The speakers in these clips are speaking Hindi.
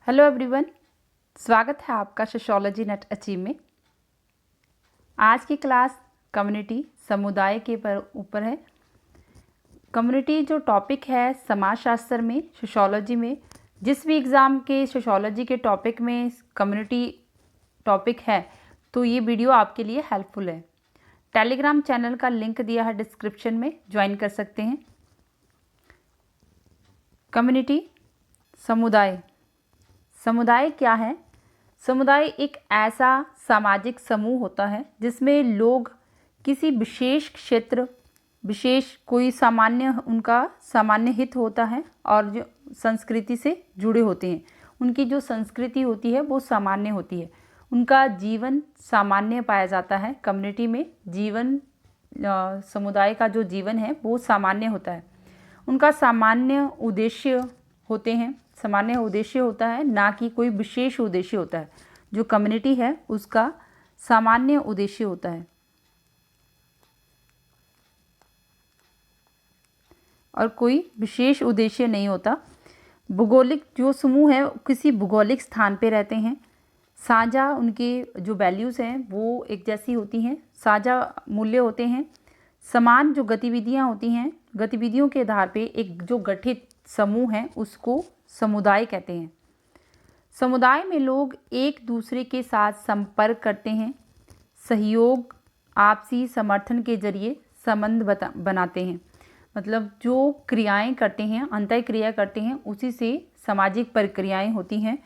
हेलो एवरीवन, स्वागत है आपका सोशियोलॉजी नेट अचीव में। आज की क्लास कम्युनिटी समुदाय के ऊपर है। कम्युनिटी जो टॉपिक है समाजशास्त्र में, सोशियोलॉजी में, जिस भी एग्ज़ाम के सोशियोलॉजी के टॉपिक में कम्युनिटी टॉपिक है तो ये वीडियो आपके लिए हेल्पफुल है। टेलीग्राम चैनल का लिंक दिया है डिस्क्रिप्शन में, ज्वाइन कर सकते हैं। कम्युनिटी समुदाय। समुदाय क्या है? समुदाय एक ऐसा सामाजिक समूह होता है जिसमें लोग किसी विशेष क्षेत्र, विशेष कोई उनका सामान्य हित होता है और जो संस्कृति से जुड़े होते हैं। उनकी जो संस्कृति होती है वो सामान्य होती है, उनका जीवन सामान्य पाया जाता है। कम्युनिटी में जीवन, समुदाय का जो जीवन है वो सामान्य होता है। उनका सामान्य उद्देश्य होते हैं, सामान्य उद्देश्य होता है, ना कि कोई विशेष उद्देश्य होता है। जो कम्युनिटी है उसका सामान्य उद्देश्य होता है और कोई विशेष उद्देश्य नहीं होता। भौगोलिक जो समूह है किसी भौगोलिक स्थान पे रहते हैं। साझा उनके जो वैल्यूज़ हैं वो एक जैसी होती हैं, साझा मूल्य होते हैं। समान जो गतिविधियां होती हैं, गतिविधियों के आधार पे एक जो गठित समूह है उसको समुदाय कहते हैं। समुदाय में लोग एक दूसरे के साथ संपर्क करते हैं, सहयोग, आपसी समर्थन के जरिए संबंध बनाते हैं। मतलब जो क्रियाएं करते हैं, अंतः क्रिया करते हैं, उसी से सामाजिक प्रक्रियाएं होती हैं,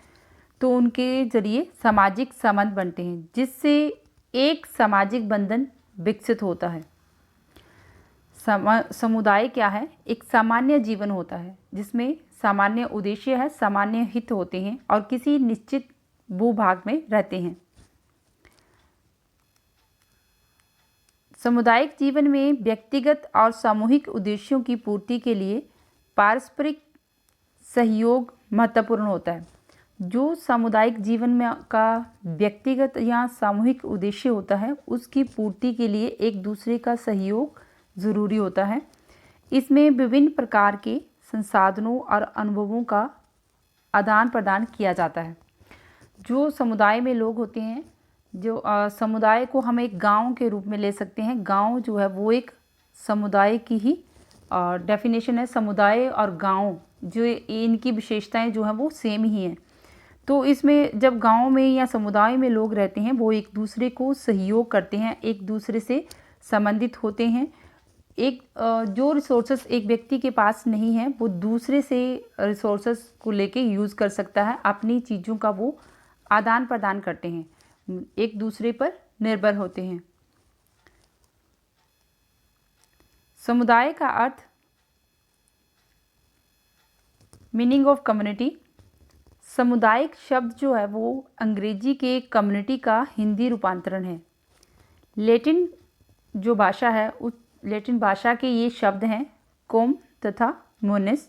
तो उनके जरिए सामाजिक संबंध बनते हैं जिससे एक सामाजिक बंधन विकसित होता है। समुदाय क्या है? एक सामान्य जीवन होता है जिसमें सामान्य उद्देश्य है, सामान्य हित होते हैं और किसी निश्चित भूभाग में रहते हैं। सामुदायिक जीवन में व्यक्तिगत और सामूहिक उद्देश्यों की पूर्ति के लिए पारस्परिक सहयोग महत्वपूर्ण होता है। जो सामुदायिक जीवन में का व्यक्तिगत या सामूहिक उद्देश्य होता है उसकी पूर्ति के लिए एक दूसरे का सहयोग ज़रूरी होता है। इसमें विभिन्न प्रकार के संसाधनों और अनुभवों का आदान प्रदान किया जाता है। जो समुदाय में लोग होते हैं, जो समुदाय को हम एक गांव के रूप में ले सकते हैं। गांव जो है वो एक समुदाय की ही डेफिनेशन है। समुदाय और गांव जो इनकी विशेषताएं जो हैं वो सेम ही हैं। तो इसमें जब गांव में या समुदाय में लोग रहते हैं वो एक दूसरे को सहयोग करते हैं, एक दूसरे से संबंधित होते हैं। एक जो रिसोर्सेस एक व्यक्ति के पास नहीं है वो दूसरे से रिसोर्सेस को लेके यूज़ कर सकता है। अपनी चीज़ों का वो आदान प्रदान करते हैं, एक दूसरे पर निर्भर होते हैं। समुदाय का अर्थ, मीनिंग ऑफ कम्युनिटी। सामुदायिक शब्द जो है वो अंग्रेजी के कम्युनिटी का हिंदी रूपांतरण है। लैटिन जो भाषा है उस लैटिन भाषा के ये शब्द हैं कोम तथा मोनिस।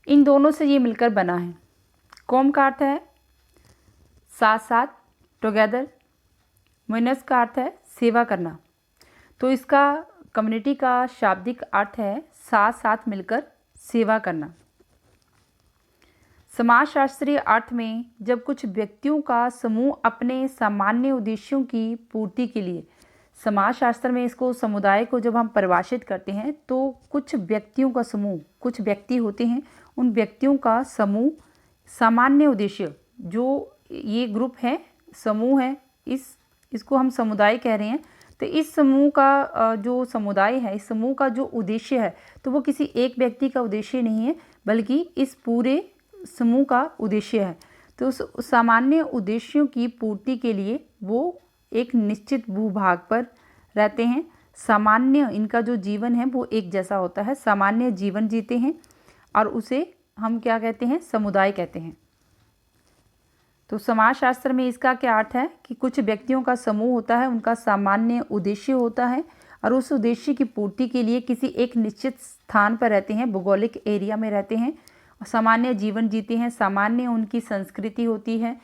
इन दोनों से ये मिलकर बना है। कोम का अर्थ है साथ साथ, टुगेदर। मोनिस का अर्थ है सेवा करना। तो इसका कम्युनिटी का शाब्दिक अर्थ है साथ साथ मिलकर सेवा करना। समाजशास्त्रीय अर्थ में जब कुछ व्यक्तियों का समूह अपने सामान्य उद्देश्यों की पूर्ति के लिए, समाजशास्त्र में इसको समुदाय को जब हम परिभाषित करते हैं तो कुछ व्यक्तियों का समूह, कुछ व्यक्ति होते हैं, उन व्यक्तियों का समूह सामान्य उद्देश्य, जो ये ग्रुप है, समूह है, इसको हम समुदाय कह रहे हैं। तो इस समूह का जो समुदाय है, इस समूह का जो उद्देश्य है तो वो किसी एक व्यक्ति का उद्देश्य नहीं है बल्कि इस पूरे समूह का उद्देश्य है। तो उस सामान्य उद्देश्यों की पूर्ति के लिए वो एक निश्चित भूभाग पर रहते हैं। सामान्य इनका जो जीवन है वो एक जैसा होता है, सामान्य जीवन जीते हैं और उसे हम क्या कहते हैं? समुदाय कहते हैं। तो समाजशास्त्र में इसका क्या अर्थ है कि कुछ व्यक्तियों का समूह होता है, उनका सामान्य उद्देश्य होता है और उस उद्देश्य की पूर्ति के लिए किसी एक निश्चित स्थान पर रहते हैं, भौगोलिक एरिया में रहते हैं, सामान्य जीवन जीते हैं, सामान्य उनकी संस्कृति होती है,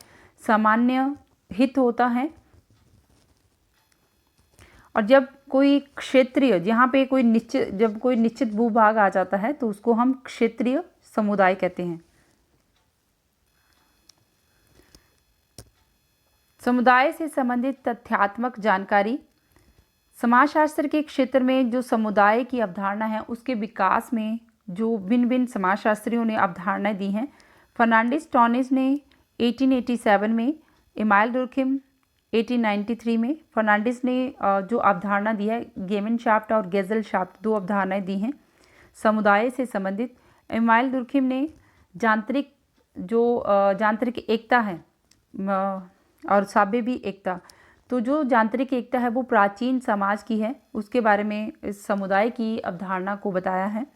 सामान्य हित होता है। और जब कोई क्षेत्रीय, जहाँ पे जब कोई निश्चित भूभाग आ जाता है तो उसको हम क्षेत्रीय समुदाय कहते हैं। समुदाय से संबंधित तथ्यात्मक जानकारी। समाजशास्त्र के क्षेत्र में जो समुदाय की अवधारणा है उसके विकास में जो भिन्न भिन्न समाजशास्त्रियों ने अवधारणाएं दी हैं। फर्नांडिस टॉनिस ने 1887 में, इमाइल डुर्खिम 1893 में। फर्नांडिस ने जो अवधारणा दी है, गेमेनशाफ्ट और गेजलशाफ्ट, दो अवधारणाएं दी हैं समुदाय से संबंधित। इमाइल डुर्खिम ने यांत्रिक एकता है और साब्य भी एकता, तो जो यांत्रिक एकता है वो प्राचीन समाज की है, उसके बारे में इस समुदाय की अवधारणा को बताया है।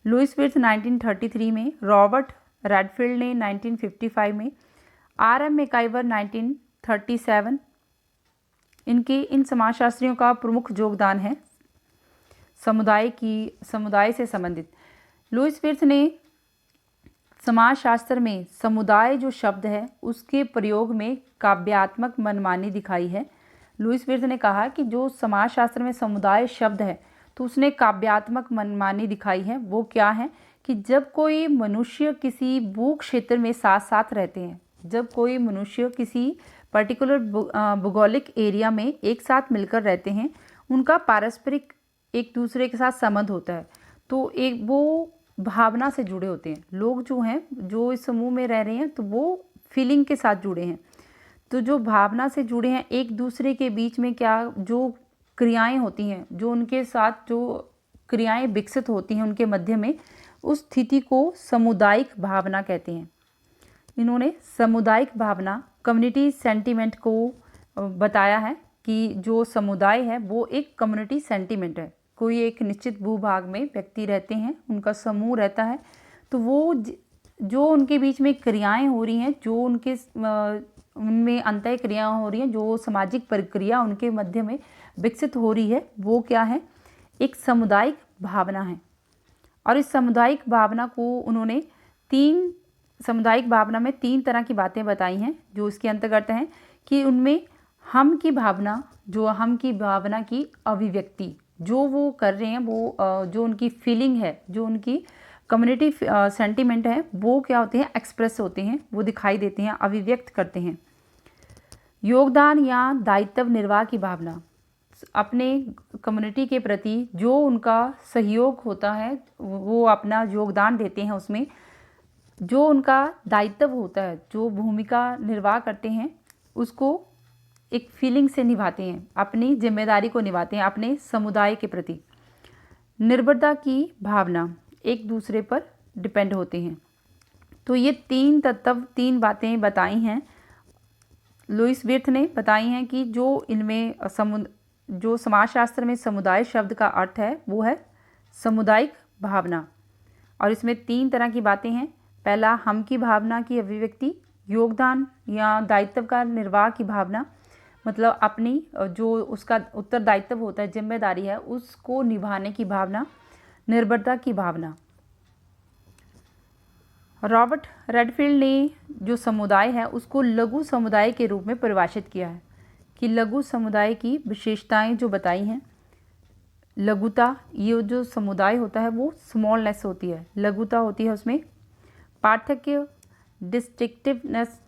लुईस विर्थ 1933 में, रॉबर्ट रेडफील्ड ने 1955 में, आर.एम. मैकाइवर 1937। इन समाजशास्त्रियों का प्रमुख योगदान है समुदाय से संबंधित। लुईस विर्थ ने समाजशास्त्र में समुदाय जो शब्द है उसके प्रयोग में काव्यात्मक मनमानी दिखाई है। लुईस विर्थ ने कहा कि जो समाजशास्त्र में समुदाय शब्द है तो उसने काव्यात्मक मनमानी दिखाई है। वो क्या है कि जब कोई मनुष्य किसी भू क्षेत्र में साथ साथ रहते हैं, जब कोई मनुष्य किसी पर्टिकुलर भौगोलिक एरिया में एक साथ मिलकर रहते हैं, उनका पारस्परिक एक दूसरे के साथ संबंध होता है, तो एक वो भावना से जुड़े होते हैं। लोग जो हैं, जो इस समूह में रह रहे हैं, तो वो फीलिंग के साथ जुड़े हैं। तो जो भावना से जुड़े हैं, एक दूसरे के बीच में क्या जो क्रियाएं होती हैं, जो उनके साथ जो क्रियाएं विकसित होती हैं उनके मध्य में, उस स्थिति को सामुदायिक भावना कहते हैं। इन्होंने सामुदायिक भावना, कम्युनिटी सेंटीमेंट को बताया है कि जो समुदाय है वो एक कम्युनिटी सेंटीमेंट है। कोई एक निश्चित भूभाग में व्यक्ति रहते हैं, उनका समूह रहता है, तो वो जो उनके बीच में क्रियाएं हो रही हैं, जो उनमें अंतः क्रियाएं हो रही हैं, जो सामाजिक प्रक्रिया उनके मध्य में विकसित हो रही है, वो क्या है, एक सामुदायिक भावना है। और इस सामुदायिक भावना को उन्होंने सामुदायिक भावना में 3 तरह की बातें बताई हैं जो इसके अंतर्गत हैं कि उनमें हम की भावना, जो हम की भावना की अभिव्यक्ति, जो वो कर रहे हैं, वो जो उनकी फीलिंग है, जो उनकी कम्युनिटी सेंटीमेंट है, वो क्या होते हैं, एक्सप्रेस होते हैं, वो दिखाई देते हैं, अभिव्यक्त करते हैं। योगदान या दायित्व निर्वाह की भावना, अपने कम्युनिटी के प्रति जो उनका सहयोग होता है, वो अपना योगदान देते हैं, उसमें जो उनका दायित्व होता है, जो भूमिका निर्वाह करते हैं, उसको एक फीलिंग से निभाते हैं, अपनी जिम्मेदारी को निभाते हैं अपने समुदाय के प्रति। निर्भरता की भावना, एक दूसरे पर डिपेंड होते हैं। तो ये 3 बातें बताई हैं, लुईस विर्थ ने बताई हैं कि जो इनमें जो समाजशास्त्र में समुदाय शब्द का अर्थ है वो है सामुदायिक भावना। और इसमें 3 तरह की बातें हैं। पहला, हम की भावना की अभिव्यक्ति। योगदान या दायित्व का निर्वाह की भावना, मतलब अपनी जो उसका उत्तरदायित्व होता है, जिम्मेदारी है, उसको निभाने की भावना। निर्भरता की भावना। रॉबर्ट रेडफील्ड ने जो समुदाय है उसको लघु समुदाय के रूप में परिभाषित किया है कि लघु समुदाय की विशेषताएं जो बताई हैं। लघुता, ये जो समुदाय होता है वो स्मॉलनेस होती है, लघुता होती है उसमें। पार्थक्य, डिस्टिंक्टिवनेस,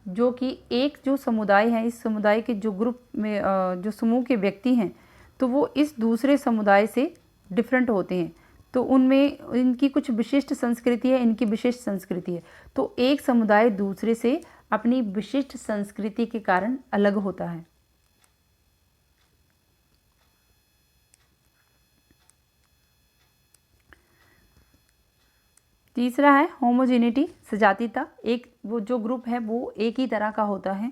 जो कि एक जो समुदाय है, इस समुदाय के जो ग्रुप में जो समूह के व्यक्ति हैं, तो वो इस दूसरे समुदाय से डिफरेंट होते हैं, तो उनमें इनकी कुछ विशिष्ट संस्कृति है, इनकी विशिष्ट संस्कृति है। तो एक समुदाय दूसरे से अपनी विशिष्ट संस्कृति के कारण अलग होता है। तीसरा है होमोजेनिटी, सजातीयता। एक वो जो ग्रुप है वो एक ही तरह का होता है।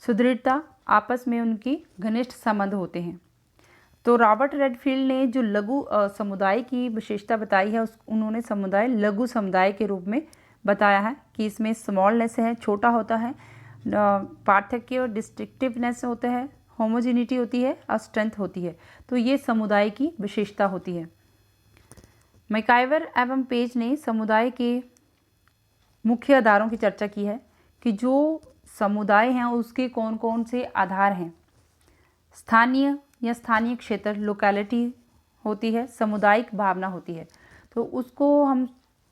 सुदृढ़ता, आपस में उनकी घनिष्ठ संबंध होते हैं। तो रॉबर्ट रेडफील्ड ने जो लघु समुदाय की विशेषता बताई है, उन्होंने समुदाय लघु समुदाय के रूप में बताया है कि इसमें स्मॉलनेस है, छोटा होता है, पार्थक्य और डिस्टिंक्टिवनेस होता है, होमोजेनिटी होती है और स्ट्रेंथ होती है। तो ये समुदाय की विशेषता होती है। मैकाइवर एवं पेज ने समुदाय के मुख्य आधारों की चर्चा की है कि जो समुदाय हैं उसके कौन कौन से आधार हैं। स्थानीय या स्थानीय क्षेत्र, लोकेलिटी होती है, सामुदायिक भावना होती है। तो उसको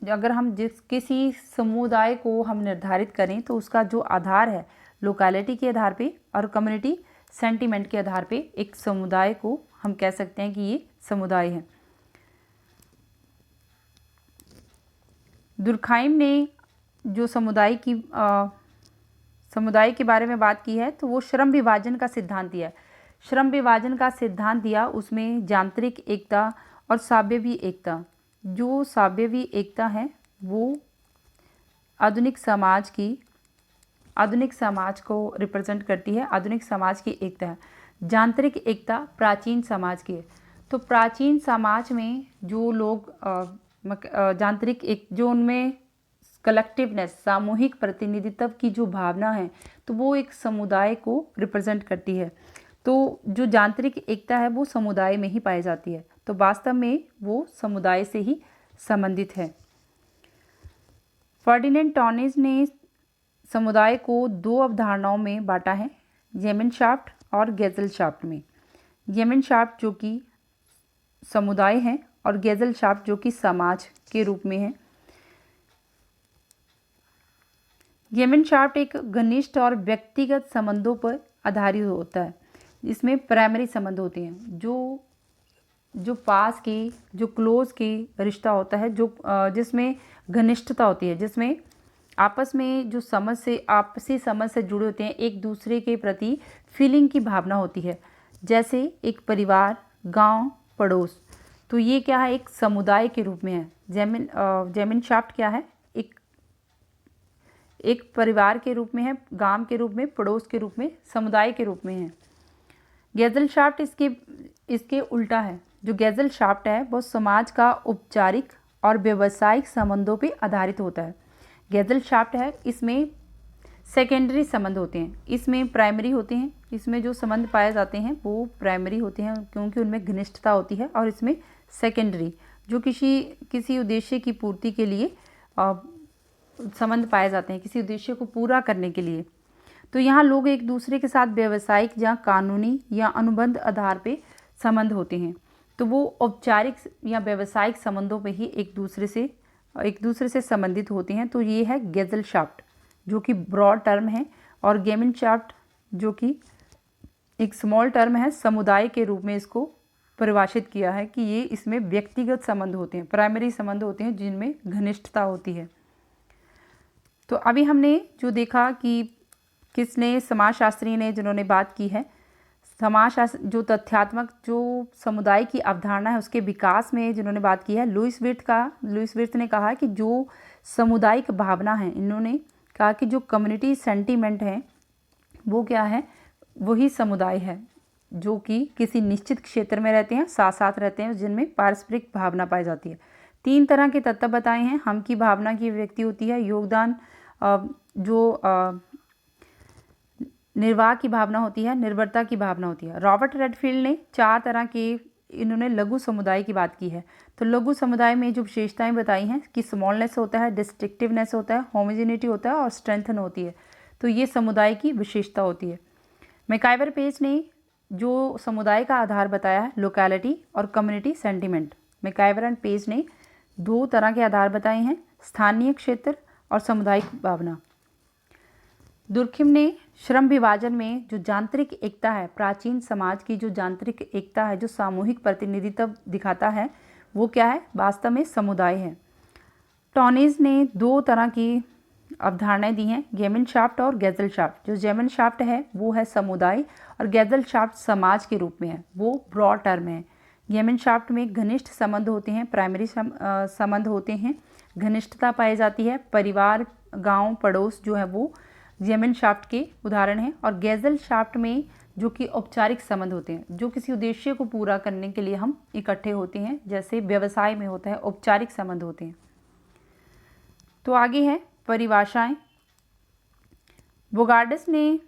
अगर हम किसी समुदाय को हम निर्धारित करें तो उसका जो आधार है, लोकेलिटी के आधार पे और कम्युनिटी सेंटीमेंट के आधार पे एक समुदाय को हम कह सकते हैं कि ये समुदाय है। दुर्खाइम ने जो समुदाय के बारे में बात की है तो वो श्रम विभाजन का सिद्धांत दिया है। श्रम विभाजन का सिद्धांत दिया, उसमें यांत्रिक एकता और साम्यवी एकता। जो साम्यवी एकता है वो आधुनिक समाज को रिप्रेजेंट करती है, आधुनिक समाज की एकता है। यांत्रिक एकता प्राचीन समाज की है। तो प्राचीन समाज में जो लोग यांत्रिक एक जो उनमें कलेक्टिवनेस, सामूहिक प्रतिनिधित्व की जो भावना है तो वो एक समुदाय को रिप्रेजेंट करती है। तो जो यांत्रिक एकता है वो समुदाय में ही पाई जाती है, तो वास्तव में वो समुदाय से ही संबंधित है। फर्डिनेंड टॉनिज ने समुदाय को दो अवधारणाओं में बांटा है, जेमेनशाफ्ट और गेजलशाफ्ट में। जेमेनशाफ्ट जो कि समुदाय है और गेजलशाफ्ट जो कि समाज के रूप में है। जेमेनशाफ्ट एक घनिष्ठ और व्यक्तिगत संबंधों पर आधारित होता है। इसमें प्राइमरी संबंध होते हैं, जो पास के, जो क्लोज के रिश्ता होता है, जो जिसमें घनिष्ठता होती है, जिसमें आपस में जो आपसी समझ से जुड़े होते हैं, एक दूसरे के प्रति फीलिंग की भावना होती है, जैसे एक परिवार, गांव, पड़ोस। तो ये क्या है, एक समुदाय के रूप में है। जेमेनशाफ्ट क्या है, एक परिवार के रूप में है, गांव के रूप में, पड़ोस के रूप में, समुदाय के रूप में है। गेजलशाफ्ट इसके उल्टा है। जो गेजलशाफ्ट है वो समाज का औपचारिक और व्यावसायिक संबंधों पे आधारित होता है। गेजलशाफ्ट है, इसमें सेकेंडरी संबंध होते हैं, इसमें प्राइमरी होते हैं। इसमें जो संबंध पाए जाते हैं वो प्राइमरी होते हैं क्योंकि उनमें घनिष्ठता होती है, और इसमें सेकेंडरी जो किसी उद्देश्य की पूर्ति के लिए संबंध पाए जाते हैं, किसी उद्देश्य को पूरा करने के लिए। तो यहाँ लोग एक दूसरे के साथ व्यावसायिक या कानूनी या अनुबंध आधार पे संबंध होते हैं। तो वो औपचारिक या व्यावसायिक संबंधों पे ही एक दूसरे से संबंधित होते हैं। तो ये है गेजलशाफ्ट जो कि ब्रॉड टर्म है, और गेमेनशाफ्ट जो कि एक स्मॉल टर्म है, समुदाय के रूप में इसको परिभाषित किया है कि ये इसमें व्यक्तिगत संबंध होते हैं, प्राइमरी संबंध होते हैं जिनमें घनिष्ठता होती है। तो अभी हमने जो देखा कि समाजशास्त्री ने जिन्होंने बात की है, समाजशास्त्र जो तथ्यात्मक जो समुदाय की अवधारणा है उसके विकास में जिन्होंने बात की है, लुईस विर्थ ने कहा कि जो सामुदायिक भावना है, इन्होंने कहा कि जो कम्युनिटी सेंटीमेंट है वो क्या है, वही समुदाय है जो कि किसी निश्चित क्षेत्र में रहते हैं, साथ साथ रहते हैं, जिनमें पारस्परिक भावना पाई जाती है। 3 तरह के तत्व बताए हैं। हम की भावना की व्यक्ति होती है, योगदान निर्वाह की भावना होती है, निर्भरता की भावना होती है। रॉबर्ट रेडफील्ड ने 4 तरह के इन्होंने लघु समुदाय की बात की है। तो लघु समुदाय में जो विशेषताएं बताई हैं कि स्मॉलनेस होता है, डिस्ट्रिक्टिवनेस होता है, होमोजेनिटी होता है और स्ट्रेंथन होती है। तो ये समुदाय की विशेषता होती है। मैकाइवर पेज ने जो समुदाय का आधार बताया है, लोकेलिटी और community sentiment. MacIver and page ने 2 तरह के आधार बताए हैं, स्थानीय क्षेत्र और सामुदायिक भावना। दुर्खिम ने श्रम विभाजन में जो यांत्रिक एकता है, प्राचीन समाज की जो यांत्रिक एकता है, जो सामूहिक प्रतिनिधित्व दिखाता है, वो क्या है, वास्तव में समुदाय है। टॉनिज ने 2 तरह की अवधारणाएं दी हैं, गेमेनशाफ्ट और गेजलशाफ्ट। जो गेमेनशाफ्ट है वो है समुदाय और गेजलशाफ्ट समाज के रूप में है, वो ब्रॉड टर्म है। गेमेनशाफ्ट में घनिष्ठ संबंध होते हैं, प्राइमरी संबंध होते हैं, घनिष्ठता पाई जाती है, परिवार, गांव, पड़ोस जो है वो गेमेनशाफ्ट के उदाहरण हैं। और गेजलशाफ्ट में जो कि औपचारिक संबंध होते हैं, जो किसी उद्देश्य को पूरा करने के लिए हम इकट्ठे होते हैं, जैसे व्यवसाय में होता है, औपचारिक संबंध होते हैं। तो आगे है परिभाषाएं। बोगार्डस ने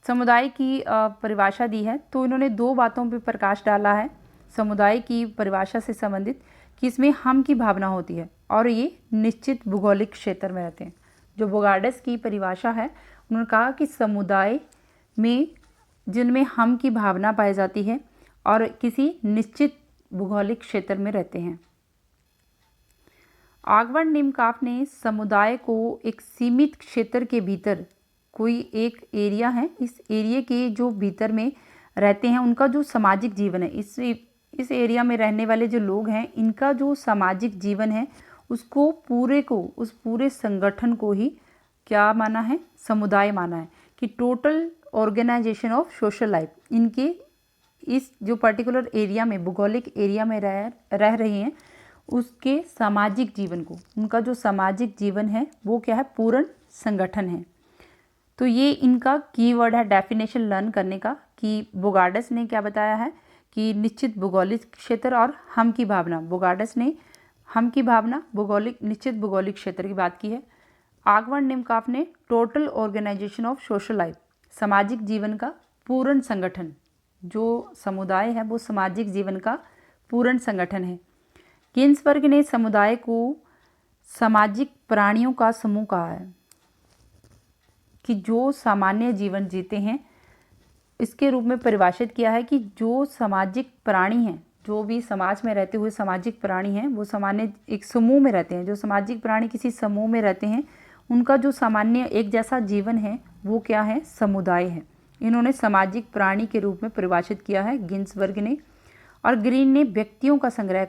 समुदाय की परिभाषा दी है, तो इन्होंने 2 बातों पर प्रकाश डाला है समुदाय की परिभाषा से संबंधित, कि इसमें हम की भावना होती है और ये निश्चित भूगोलिक क्षेत्र में रहते हैं। जो बोगार्डस की परिभाषा है, उन्होंने कहा कि समुदाय में जिनमें हम की भावना पाई जाती है और किसी निश्चित भूगोलिक क्षेत्र में रहते हैं। आगवर्ड निमकाफ ने समुदाय को एक सीमित क्षेत्र के भीतर कोई एक एरिया है, इस एरिया के जो भीतर में रहते हैं उनका जो सामाजिक जीवन है, इस एरिया में रहने वाले जो लोग हैं इनका जो सामाजिक जीवन है उसको उस पूरे संगठन को ही क्या माना है, समुदाय माना है। कि total organisation of social life, इनके इस जो पर्टिकुलर एरिया में, भौगोलिक एरिया में रह रही हैं उसके सामाजिक जीवन को, उनका जो सामाजिक जीवन है वो क्या है, पूर्ण संगठन है। तो ये इनका कीवर्ड है डेफिनेशन लर्न करने का कि बोगार्डस ने क्या बताया है कि निश्चित भौगोलिक क्षेत्र और हम की भावना। बोगार्डस ने हम की भावना, निश्चित भौगोलिक क्षेत्र की बात की है। आगवन निमकाफ ने total organisation of social life, सामाजिक जीवन का पूर्ण संगठन, जो समुदाय है वो सामाजिक जीवन का पूर्ण संगठन है। गिन्सबर्ग ने समुदाय को सामाजिक प्राणियों का समूह कहा है कि जो सामान्य जीवन जीते हैं, इसके रूप में परिभाषित किया है कि जो सामाजिक प्राणी हैं, जो भी समाज में रहते हुए सामाजिक प्राणी हैं वो सामान्य एक समूह में रहते हैं। जो सामाजिक प्राणी किसी समूह में रहते हैं उनका जो सामान्य एक जैसा जीवन है वो क्या है, समुदाय है। इन्होंने सामाजिक प्राणी के रूप में परिभाषित किया है गिन्सबर्ग ने। और ग्रीन ने व्यक्तियों का संग्रह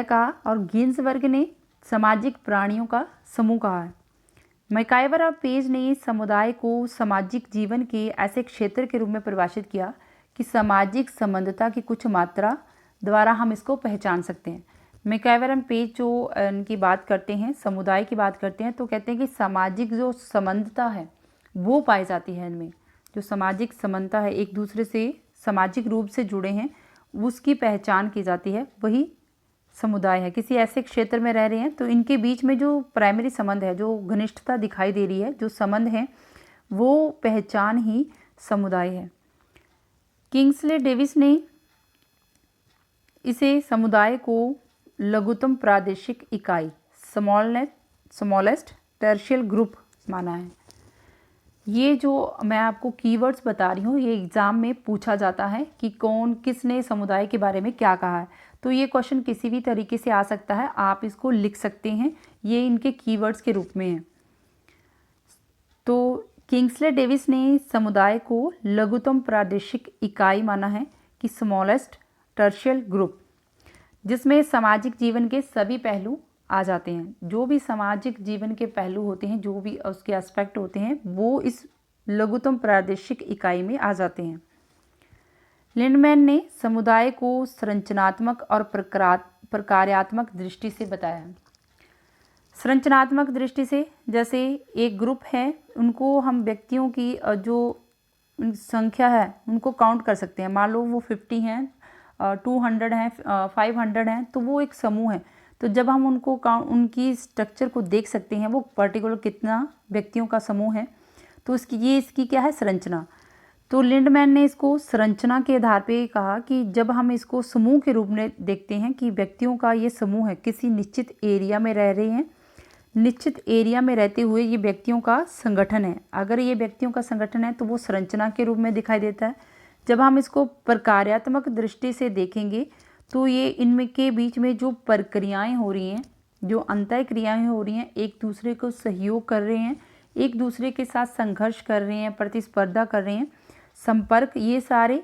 कहा, और गिन्सबर्ग ने सामाजिक प्राणियों का समूह कहा है। मैकाइवर और पेज ने समुदाय को सामाजिक जीवन के ऐसे क्षेत्र के रूप में परिभाषित किया कि सामाजिक संबंधता की कुछ मात्रा द्वारा हम इसको पहचान सकते हैं। मैकाइवर और पेज जो इनकी बात करते हैं, समुदाय की बात करते हैं, तो कहते हैं कि सामाजिक जो संबंधता है वो पाई जाती है इनमें। जो सामाजिक संबंधता है, एक दूसरे से सामाजिक रूप से जुड़े हैं, उसकी पहचान की जाती है, वही समुदाय है। किसी ऐसे क्षेत्र में रह रहे हैं तो इनके बीच में जो प्राइमरी संबंध है, जो घनिष्ठता दिखाई दे रही है, जो संबंध है, वो पहचान ही समुदाय है। किंग्सले डेविस ने इसे समुदाय को लघुतम प्रादेशिक इकाई, स्मॉलेस्ट टर्शियल ग्रुप माना है। ये जो मैं आपको कीवर्ड्स बता रही हूँ ये एग्ज़ाम में पूछा जाता है कि किसने समुदाय के बारे में क्या कहा है। तो ये क्वेश्चन किसी भी तरीके से आ सकता है, आप इसको लिख सकते हैं, ये इनके कीवर्ड्स के रूप में है। तो किंग्सले डेविस ने समुदाय को लघुतम प्रादेशिक इकाई माना है कि स्मॉलेस्ट टर्शियल ग्रुप, जिसमें सामाजिक जीवन के सभी पहलू आ जाते हैं। जो भी सामाजिक जीवन के पहलू होते हैं, जो भी उसके एस्पेक्ट होते हैं, वो इस लघुतम प्रादेशिक इकाई में आ जाते हैं। लिंडमैन ने समुदाय को संरचनात्मक और प्रकार्यात्मक दृष्टि से बताया। संरचनात्मक दृष्टि से, जैसे एक ग्रुप है, उनको हम व्यक्तियों की जो संख्या है उनको काउंट कर सकते हैं। मान लो वो 50 हैं, 200 हैं, 500 हैं, तो वो एक समूह है। तो जब हम उनकी स्ट्रक्चर को देख सकते हैं, वो पर्टिकुलर कितना व्यक्तियों का समूह है, तो इसकी क्या है, संरचना। तो लिंडमैन ने इसको संरचना के आधार पे कहा कि जब हम इसको समूह के रूप में देखते हैं कि व्यक्तियों का ये समूह है, किसी निश्चित एरिया में रह रहे हैं, निश्चित एरिया में रहते हुए ये व्यक्तियों का संगठन है। अगर ये व्यक्तियों का संगठन है तो वो संरचना के रूप में दिखाई देता है। जब हम इसको प्रकार्यात्मक दृष्टि से देखेंगे तो ये इनमें के बीच में जो प्रक्रियाएं हो रही हैं, जो अंतः क्रियाएँ हो रही हैं, एक दूसरे को सहयोग कर रहे हैं, एक दूसरे के साथ संघर्ष कर रहे हैं, प्रतिस्पर्धा कर रहे हैं, संपर्क, ये सारे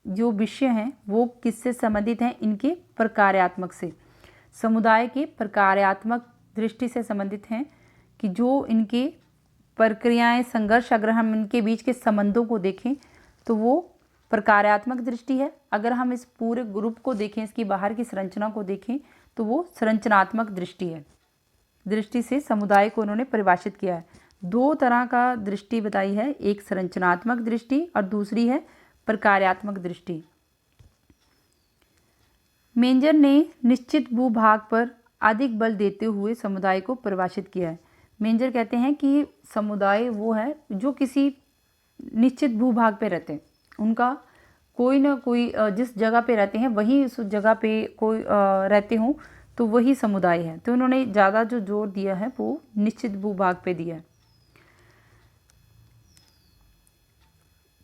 जो विषय हैं वो किससे संबंधित हैं, इनके प्रकार्यात्मक से, समुदाय के प्रकार्यात्मक दृष्टि से संबंधित हैं। कि जो इनके प्रक्रियाएं, संघर्ष, अगर हम इनके बीच के संबंधों को देखें तो वो प्रकार्यात्मक दृष्टि है। अगर हम इस पूरे ग्रुप को देखें, इसकी बाहर की संरचना को देखें तो वो संरचनात्मक दृष्टि है। दृष्टि से समुदाय को उन्होंने परिभाषित किया है। दो तरह का दृष्टि बताई है, एक संरचनात्मक दृष्टि और दूसरी है प्रकार्यात्मक दृष्टि। मेंजर ने निश्चित भूभाग पर अधिक बल देते हुए समुदाय को परिभाषित किया है। मेंजर कहते हैं कि समुदाय वो है जो किसी निश्चित भूभाग पे रहते हैं, उनका कोई ना कोई जिस जगह पे रहते हैं वही उस जगह पे कोई रहते हों तो वही समुदाय है। तो उन्होंने ज़्यादा जो जोर दिया है वो निश्चित भूभाग पे दिया है।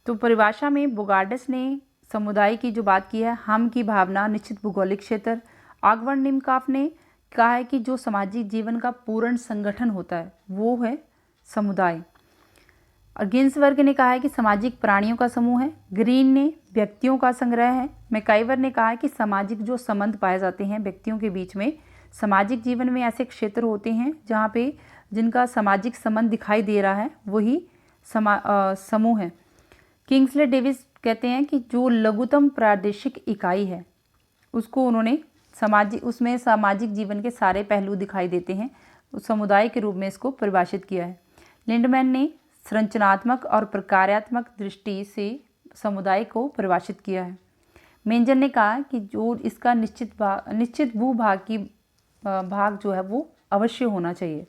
तो परिभाषा में बोगार्डस ने समुदाय की जो बात की है, हम की भावना, निश्चित भौगोलिक क्षेत्र। आगवन निमकाफ ने कहा है कि जो सामाजिक जीवन का पूर्ण संगठन होता है वो है समुदाय। और गिन्सबर्ग ने कहा है कि सामाजिक प्राणियों का समूह है। ग्रीन ने व्यक्तियों का संग्रह है। मैकाइवर ने कहा है कि सामाजिक जो संबंध पाए जाते हैं व्यक्तियों के बीच में, सामाजिक जीवन में ऐसे क्षेत्र होते हैं जहाँ पे जिनका सामाजिक संबंध दिखाई दे रहा है वही समूह है। किंग्सले डेविस कहते हैं कि जो लघुतम प्रादेशिक इकाई है उसको उन्होंने उसमें सामाजिक जीवन के सारे पहलू दिखाई देते हैं, उस समुदाय के रूप में इसको परिभाषित किया है। लिंडमैन ने संरचनात्मक और प्रकार्यात्मक दृष्टि से समुदाय को परिभाषित किया है। मेंजर ने कहा कि जो इसका निश्चित भूभाग की भाग जो है वो अवश्य होना चाहिए।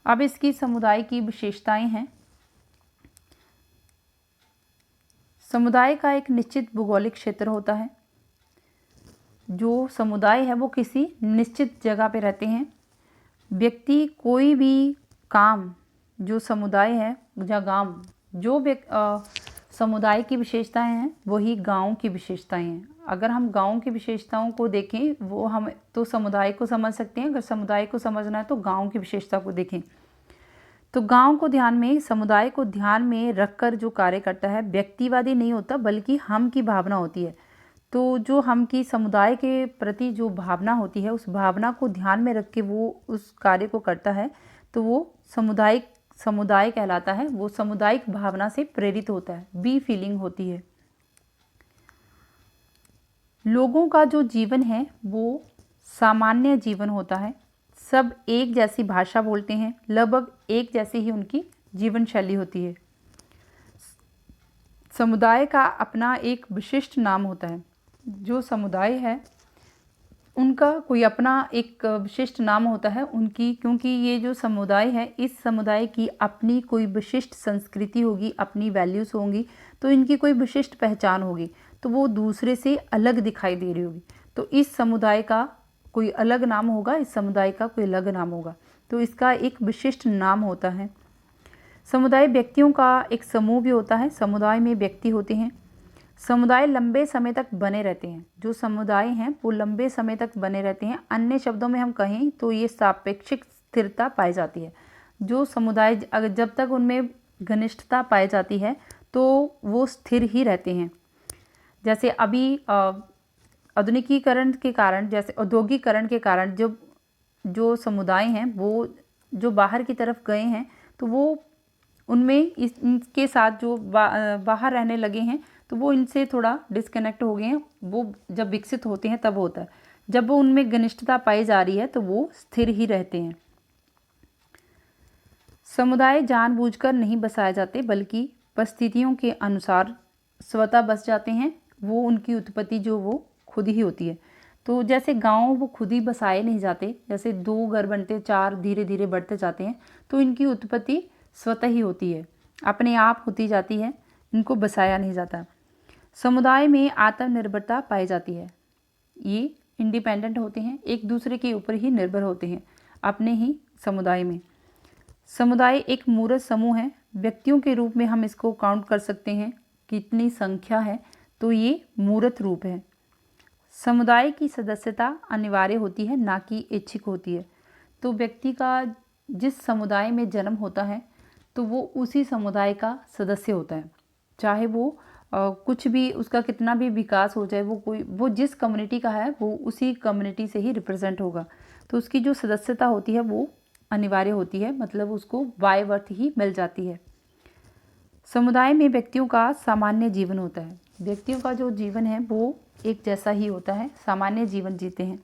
अब इसकी समुदाय की विशेषताएं हैं। समुदाय का एक निश्चित भूगोलिक क्षेत्र होता है। जो समुदाय है वो किसी निश्चित जगह पे रहते हैं। व्यक्ति कोई भी काम जो समुदाय है या गांव, जो समुदाय की विशेषताएं हैं वही गांव की विशेषताएं हैं। अगर हम गांव की विशेषताओं को देखें वो हम तो समुदाय को समझ सकते हैं, अगर समुदाय को समझना है तो गांव की विशेषता को देखें। तो गांव को ध्यान में, समुदाय को ध्यान में रखकर जो कार्य करता है व्यक्तिवादी नहीं होता बल्कि हम की भावना होती है। तो जो हम की समुदाय के प्रति जो भावना होती है उस भावना को ध्यान में रख के वो उस कार्य को करता है तो वो समुदाय कहलाता है। वो सामुदायिक भावना से प्रेरित होता है, बी फीलिंग होती है। लोगों का जो जीवन है वो सामान्य जीवन होता है। सब एक जैसी भाषा बोलते हैं, लगभग एक जैसी ही उनकी जीवन शैली होती है। समुदाय का अपना एक विशिष्ट नाम होता है। जो समुदाय है उनका कोई अपना एक विशिष्ट नाम होता है उनकी, क्योंकि ये जो समुदाय है इस समुदाय की अपनी कोई विशिष्ट संस्कृति होगी, अपनी वैल्यूज़ होंगी, तो इनकी कोई विशिष्ट पहचान होगी, तो वो दूसरे से अलग दिखाई दे रही होगी। तो इस समुदाय का कोई अलग नाम होगा, इस समुदाय का कोई अलग नाम होगा, तो इसका एक विशिष्ट नाम होता है। समुदाय व्यक्तियों का एक समूह भी होता है। समुदाय में व्यक्ति होते हैं। समुदाय लंबे समय तक बने रहते हैं। जो समुदाय हैं वो लंबे समय तक बने रहते हैं। अन्य शब्दों में हम कहें तो ये सापेक्षिक स्थिरता पाई जाती है। जो समुदाय जब तक उनमें घनिष्ठता पाई जाती है तो वो स्थिर ही रहते हैं। जैसे अभी आधुनिकीकरण के कारण, जैसे औद्योगिकरण के कारण जो समुदाय हैं वो जो बाहर की तरफ गए हैं तो वो उनमें इनके साथ जो बाहर रहने लगे हैं तो वो इनसे थोड़ा डिस्कनेक्ट हो गए हैं। वो जब विकसित होते हैं तब होता है, जब वो उनमें घनिष्ठता पाई जा रही है तो वो स्थिर ही रहते हैं। समुदाय जानबूझकर नहीं बसाए जाते बल्कि परिस्थितियों के अनुसार स्वतः बस जाते हैं। वो उनकी उत्पत्ति जो वो खुद ही होती है। तो जैसे गांव वो खुद ही बसाए नहीं जाते, जैसे 2 घर बनते, 4 धीरे धीरे बढ़ते जाते हैं, तो इनकी उत्पत्ति स्वतः ही होती है, अपने आप होती जाती है, इनको बसाया नहीं जाता। समुदाय में आत्मनिर्भरता पाई जाती है। ये इंडिपेंडेंट होते हैं, एक दूसरे के ऊपर ही निर्भर होते हैं अपने ही समुदाय में। समुदाय एक मूर्त समूह है। व्यक्तियों के रूप में हम इसको काउंट कर सकते हैं कितनी संख्या है, तो ये मूर्त रूप है। समुदाय की सदस्यता अनिवार्य होती है, ना कि ऐच्छिक होती है। तो व्यक्ति का जिस समुदाय में जन्म होता है तो वो उसी समुदाय का सदस्य होता है, चाहे वो कुछ भी उसका कितना भी विकास हो जाए, वो जिस कम्युनिटी का है वो उसी कम्युनिटी से ही रिप्रेजेंट होगा। तो उसकी जो सदस्यता होती है वो अनिवार्य होती है, मतलब उसको बाय बर्थ ही मिल जाती है। समुदाय में व्यक्तियों का सामान्य जीवन होता है। व्यक्तियों का जो जीवन है वो एक जैसा ही होता है, सामान्य जीवन जीते हैं।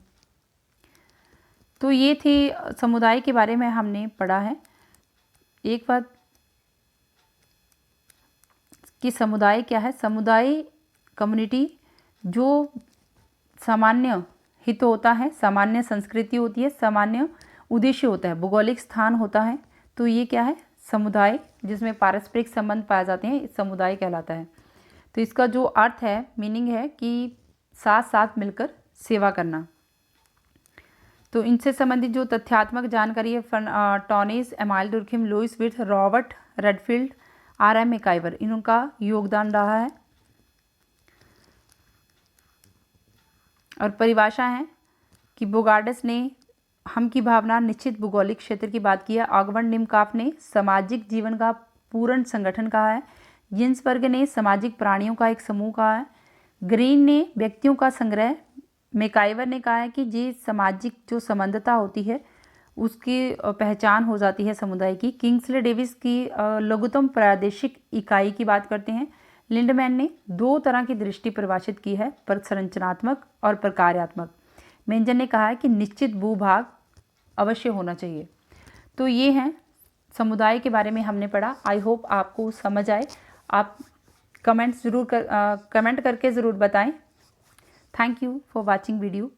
तो ये थी समुदाय के बारे में हमने पढ़ा है। एक बात कि समुदाय क्या है। समुदाय कम्युनिटी जो सामान्य हित होता है, सामान्य संस्कृति होती है, सामान्य उद्देश्य होता है, भौगोलिक स्थान होता है, तो ये क्या है, समुदाय जिसमें पारस्परिक संबंध पाए जाते हैं, इस समुदाय कहलाता है। तो इसका जो अर्थ है, मीनिंग है कि साथ साथ मिलकर सेवा करना। तो इनसे संबंधित जो तथ्यात्मक जानकारी है, Tonnies, Emile Durkheim, Louis Wirth, Robert Redfield, R.M. MacIver, इनका योगदान रहा है। और परिभाषा है कि बोगार्डस ने हम की भावना निश्चित भूगोलिक क्षेत्र की बात की है। ऑगबर्न निमकाफ ने सामाजिक जीवन का पूर्ण संगठन कहा है। जिन्सबर्ग ने सामाजिक प्राणियों का एक समूह कहा है। ग्रीन ने व्यक्तियों का संग्रह। मैकाइवर ने कहा है कि ये सामाजिक जो संबंधता होती है उसकी पहचान हो जाती है समुदाय की। किंग्सले डेविस की लघुत्तम प्रादेशिक इकाई की बात करते हैं। लिंडमैन ने दो तरह की दृष्टि परिभाषित की है, संरचनात्मक और प्रकार्यात्मक। मेंजर ने कहा है कि निश्चित भूभाग अवश्य होना चाहिए। तो ये हैं समुदाय के बारे में हमने पढ़ा। आई होप आपको समझ आए। आप कमेंट करके ज़रूर बताएं। Thank you for watching video.